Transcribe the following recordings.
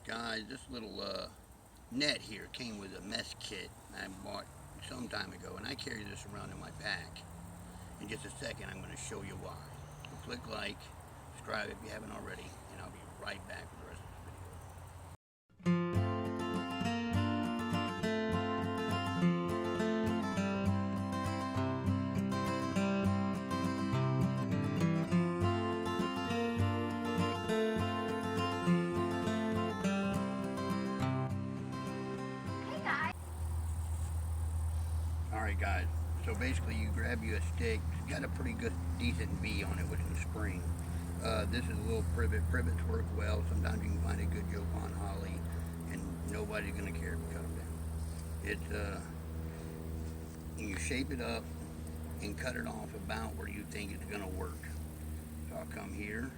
Guys, this little net here came with a mess kit I bought some time ago, and I carry this around in my pack. In just a second, I'm going to show you why. So click like, subscribe if you haven't already, and I'll be right back with the rest of this video. Alright guys, so basically you grab you a stick. It's got a pretty good, decent V on it with some spring. This is a little privet. Privets work well. Sometimes you can find a good Joe Pond holly and nobody's going to care if you cut them down. You shape it up and cut it off about where you think it's going to work. So I'll come here,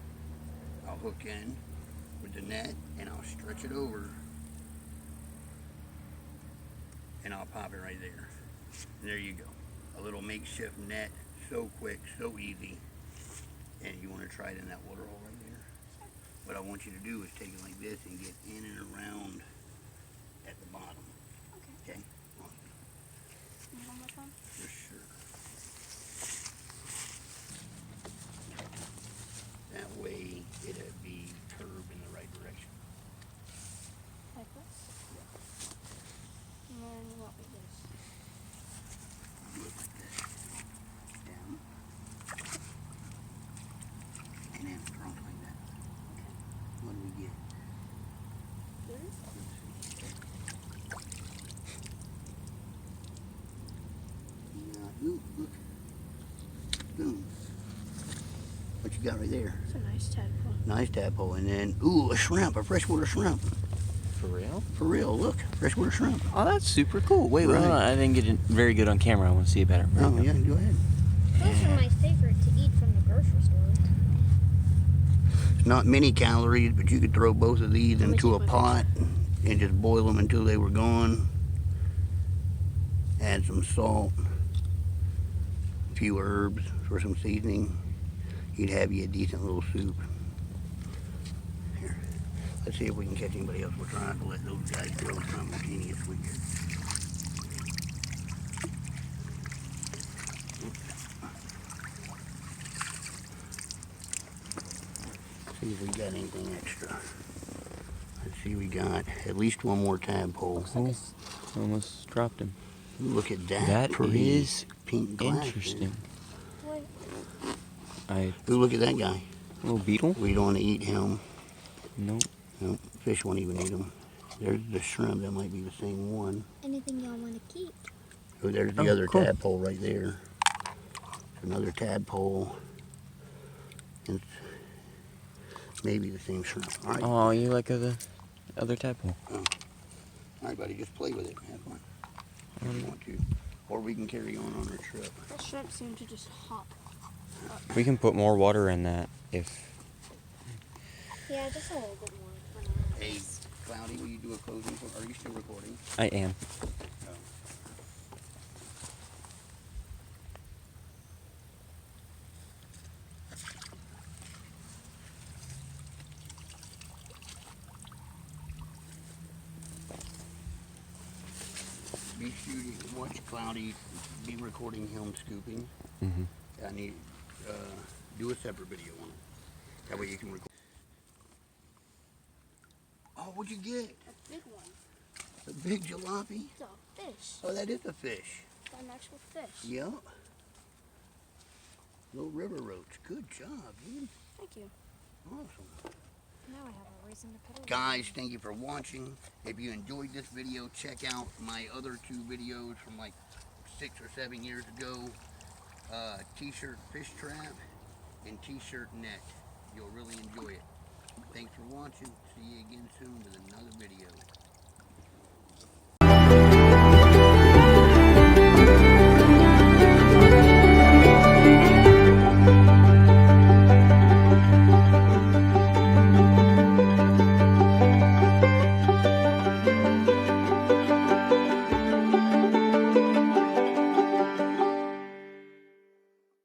I'll hook in with the net and I'll stretch it over and I'll pop it right there. And there you go, a little makeshift net, so quick, so easy. And you want to try it in that water hole right there. What I want you to do is take it like this and get in and around at the bottom. Okay? You want this one? For sure. That way it'll be curved in the right direction. Like this? Yeah. And then what we do? Do it like this. Down. And then across like that. Okay. What do we get? This? Ooh, look. Boom. What you got right there? It's a nice tadpole. Nice tadpole. And then, ooh, a shrimp, a freshwater shrimp. For real? For real, look, freshwater shrimp. Oh, that's super cool. Wait, Right. hold on. I didn't get it very good on camera. I want to see it better. Oh, yeah, go ahead. Those are my favorite to eat from the grocery store. It's not many calories, but you could throw both of these into a pot and just boil them until they were gone. Add some salt, a few herbs for some seasoning. You'd have you a decent little soup. Here, let's see if we can catch anybody else. We're trying to let those guys go simultaneously here. See if we got anything extra. Let's see, we got at least one more tadpole. Oh, almost dropped him. Look at that. That pretty is pink glass, interesting. What? Ooh, look at that guy. A little beetle? We don't want to eat him. Nope. No, fish won't even eat him. There's the shrimp. That might be the same one. Anything y'all want to keep? Oh, there's the other cool. tadpole right there. Another tadpole. It's maybe the same shrimp. All right. Oh, you like the other tadpole? All right, buddy. Just play with it. Have fun. If you want to. Or we can carry on our trip. The shrimp seem to just hop up. We can put more water in that if... Yeah, just a little bit more for now. Hey, Cloudy, will you do a closing? Are you still recording? I am. No. Be shooting, watch Cloudy, be recording him scooping. Mm-hmm. I need, do a separate video on it. That way you can record. Oh, what'd you get? A big one. A big jalopy? It's a fish. Oh, that is a fish. It's an actual fish. Yep. Little river roach. Good job, dude. Thank you. Awesome. Now I have a reason to put it. Guys, thank you for watching. If you enjoyed this video, check out my other two videos from like 6 or 7 years ago. T-shirt fish trap and t-shirt net. You'll really enjoy it. Thanks for watching. See you again soon with another video.